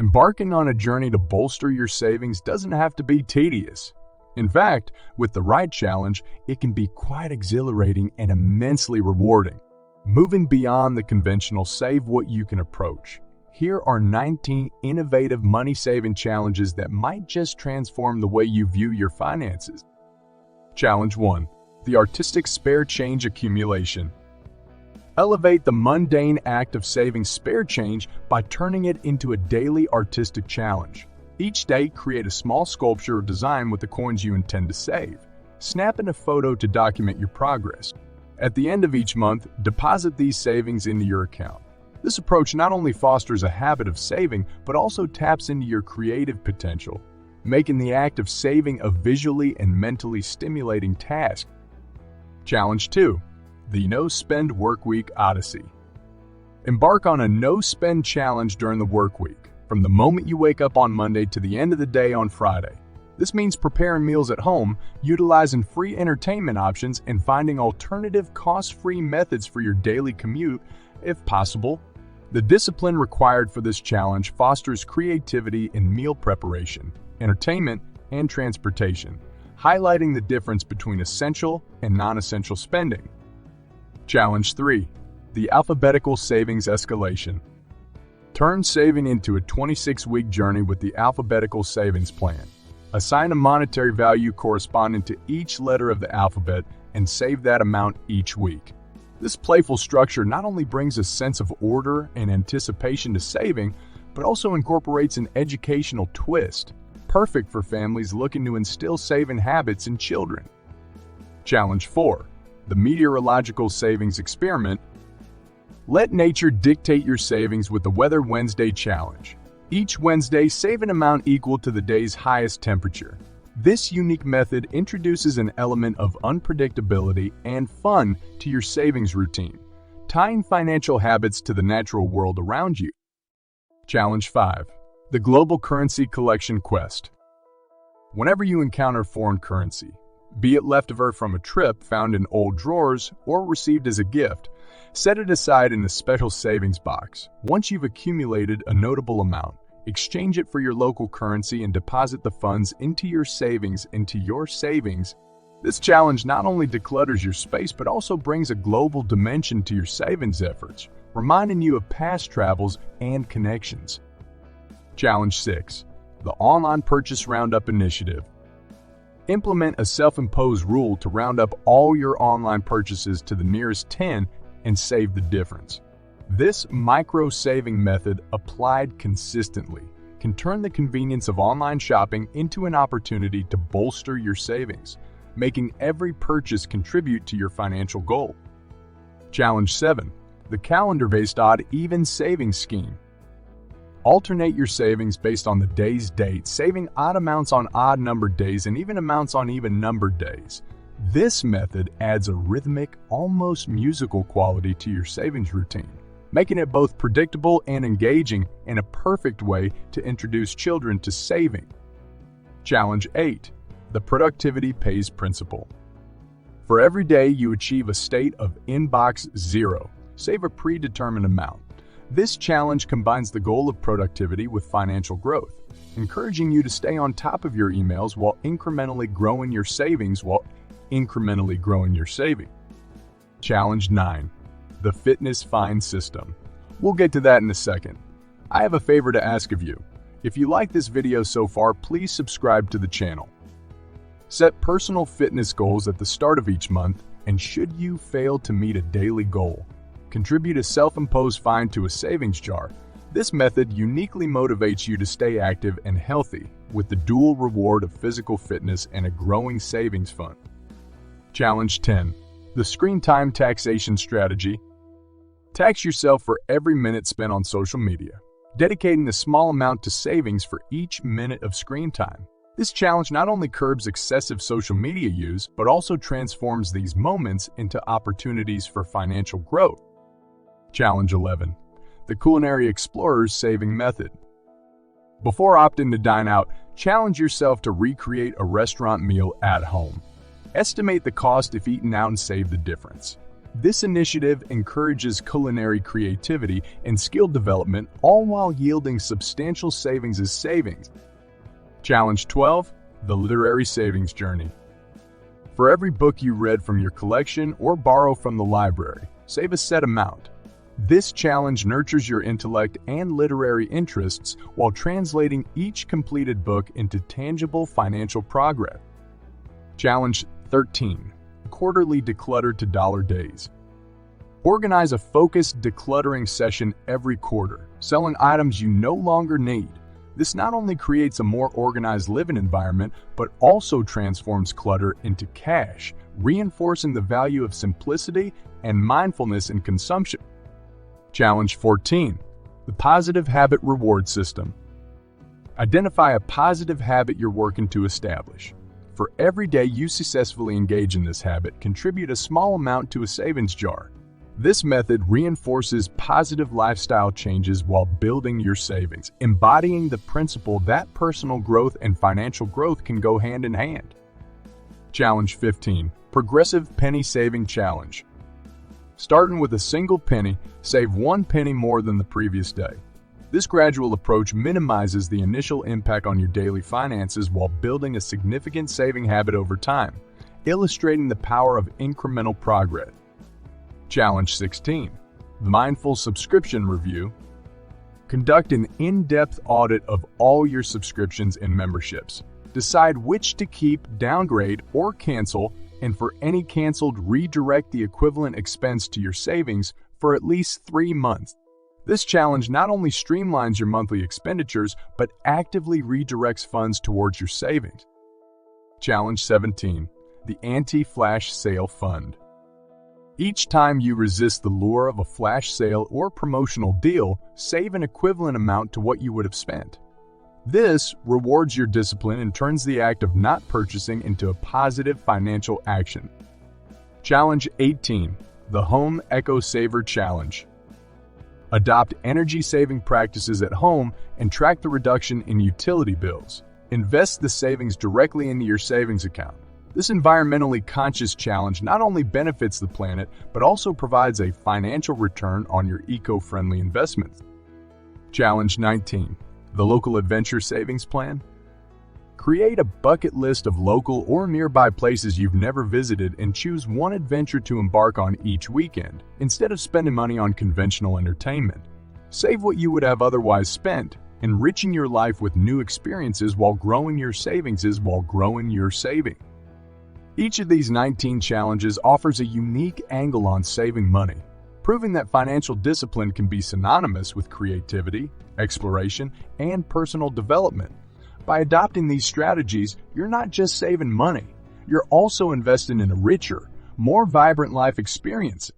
Embarking on a journey to bolster your savings doesn't have to be tedious. In fact, with the right challenge, it can be quite exhilarating and immensely rewarding. Moving beyond the conventional save what you can approach. Here are 19 innovative money-saving challenges that might just transform the way you view your finances. Challenge 1. The artistic spare change accumulation. Elevate the mundane act of saving spare change by turning it into a daily artistic challenge. Each day, create a small sculpture or design with the coins you intend to save. Snap in a photo to document your progress. At the end of each month, deposit these savings into your account. This approach not only fosters a habit of saving, but also taps into your creative potential, making the act of saving a visually and mentally stimulating task. Challenge 2. The No-Spend Workweek Odyssey. Embark on a no-spend challenge during the work week, from the moment you wake up on Monday to the end of the day on Friday. This means preparing meals at home, utilizing free entertainment options, and finding alternative cost-free methods for your daily commute, if possible. The discipline required for this challenge fosters creativity in meal preparation, entertainment, and transportation, highlighting the difference between essential and non-essential spending. Challenge 3. The Alphabetical Savings Escalation. Turn saving into a 26-week journey with the Alphabetical Savings Plan. Assign a monetary value corresponding to each letter of the alphabet and save that amount each week. This playful structure not only brings a sense of order and anticipation to saving, but also incorporates an educational twist, perfect for families looking to instill saving habits in children. Challenge 4. The Meteorological Savings Experiment. Let nature dictate your savings with the Weather Wednesday Challenge. Each Wednesday, save an amount equal to the day's highest temperature. This unique method introduces an element of unpredictability and fun to your savings routine, tying financial habits to the natural world around you. Challenge 5. The Global Currency Collection Quest. Whenever you encounter foreign currency, be it leftover from a trip found in old drawers or received as a gift, set it aside in a special savings box. Once you've accumulated a notable amount, exchange it for your local currency and deposit the funds into your savings. This challenge not only declutters your space but also brings a global dimension to your savings efforts, reminding you of past travels and connections. Challenge 6. The Online Purchase Roundup Initiative. Implement a self-imposed rule to round up all your online purchases to the nearest 10 and save the difference. This micro-saving method, applied consistently, can turn the convenience of online shopping into an opportunity to bolster your savings, making every purchase contribute to your financial goal. Challenge 7. The Calendar-Based Odd-Even Savings Scheme. Alternate your savings based on the day's date, saving odd amounts on odd-numbered days and even amounts on even-numbered days. This method adds a rhythmic, almost musical quality to your savings routine, making it both predictable and engaging, and a perfect way to introduce children to saving. Challenge 8. The Productivity Pays Principle. For every day you achieve a state of inbox zero, save a predetermined amount. This challenge combines the goal of productivity with financial growth, encouraging you to stay on top of your emails while incrementally growing your savings Challenge 9. The Fitness Find System. We'll get to that in a second. I have a favor to ask of you. If you like this video so far, please subscribe to the channel. Set personal fitness goals at the start of each month, and should you fail to meet a daily goal, contribute a self-imposed fine to a savings jar. This method uniquely motivates you to stay active and healthy, with the dual reward of physical fitness and a growing savings fund. Challenge 10. The Screen Time Taxation Strategy. Tax yourself for every minute spent on social media, dedicating a small amount to savings for each minute of screen time. This challenge not only curbs excessive social media use, but also transforms these moments into opportunities for financial growth. Challenge 11. The Culinary Explorer's Saving Method. Before opting to dine out, challenge yourself to recreate a restaurant meal at home. Estimate the cost if eaten out and save the difference. This initiative encourages culinary creativity and skill development, all while yielding substantial savings as savings. Challenge 12. The Literary Savings Journey. For every book you read from your collection or borrow from the library, save a set amount. This challenge nurtures your intellect and literary interests while translating each completed book into tangible financial progress. Challenge 13. Quarterly Declutter to Dollar Days. Organize a focused decluttering session every quarter, selling items you no longer need. This not only creates a more organized living environment, but also transforms clutter into cash, reinforcing the value of simplicity and mindfulness in consumption. Challenge 14. The Positive Habit Reward System. Identify a positive habit you're working to establish. For every day you successfully engage in this habit, contribute a small amount to a savings jar. This method reinforces positive lifestyle changes while building your savings, embodying the principle that personal growth and financial growth can go hand in hand. Challenge 15. Progressive Penny Saving Challenge. Starting with a single penny, save 1 penny more than the previous day. This gradual approach minimizes the initial impact on your daily finances while building a significant saving habit over time, illustrating the power of incremental progress. Challenge 16. The Mindful Subscription Review. Conduct an in-depth audit of all your subscriptions and memberships. Decide which to keep, downgrade, or cancel, and for any canceled, redirect the equivalent expense to your savings for at least 3 months. This challenge not only streamlines your monthly expenditures, but actively redirects funds towards your savings. Challenge 17. The Anti-Flash Sale Fund. Each time you resist the lure of a flash sale or promotional deal, save an equivalent amount to what you would have spent. This rewards your discipline and turns the act of not purchasing into a positive financial action. Challenge 18. The Home Eco Saver Challenge. Adopt energy-saving practices at home and track the reduction in utility bills. Invest the savings directly into your savings account. This environmentally conscious challenge not only benefits the planet, but also provides a financial return on your eco-friendly investments. Challenge 19. The Local Adventure Savings Plan. Create a bucket list of local or nearby places you've never visited and choose one adventure to embark on each weekend, instead of spending money on conventional entertainment. Save what you would have otherwise spent, enriching your life with new experiences while growing your savings. Each of these 19 challenges offers a unique angle on saving money, proving that financial discipline can be synonymous with creativity, exploration, and personal development. By adopting these strategies, you're not just saving money, you're also investing in a richer, more vibrant life experience.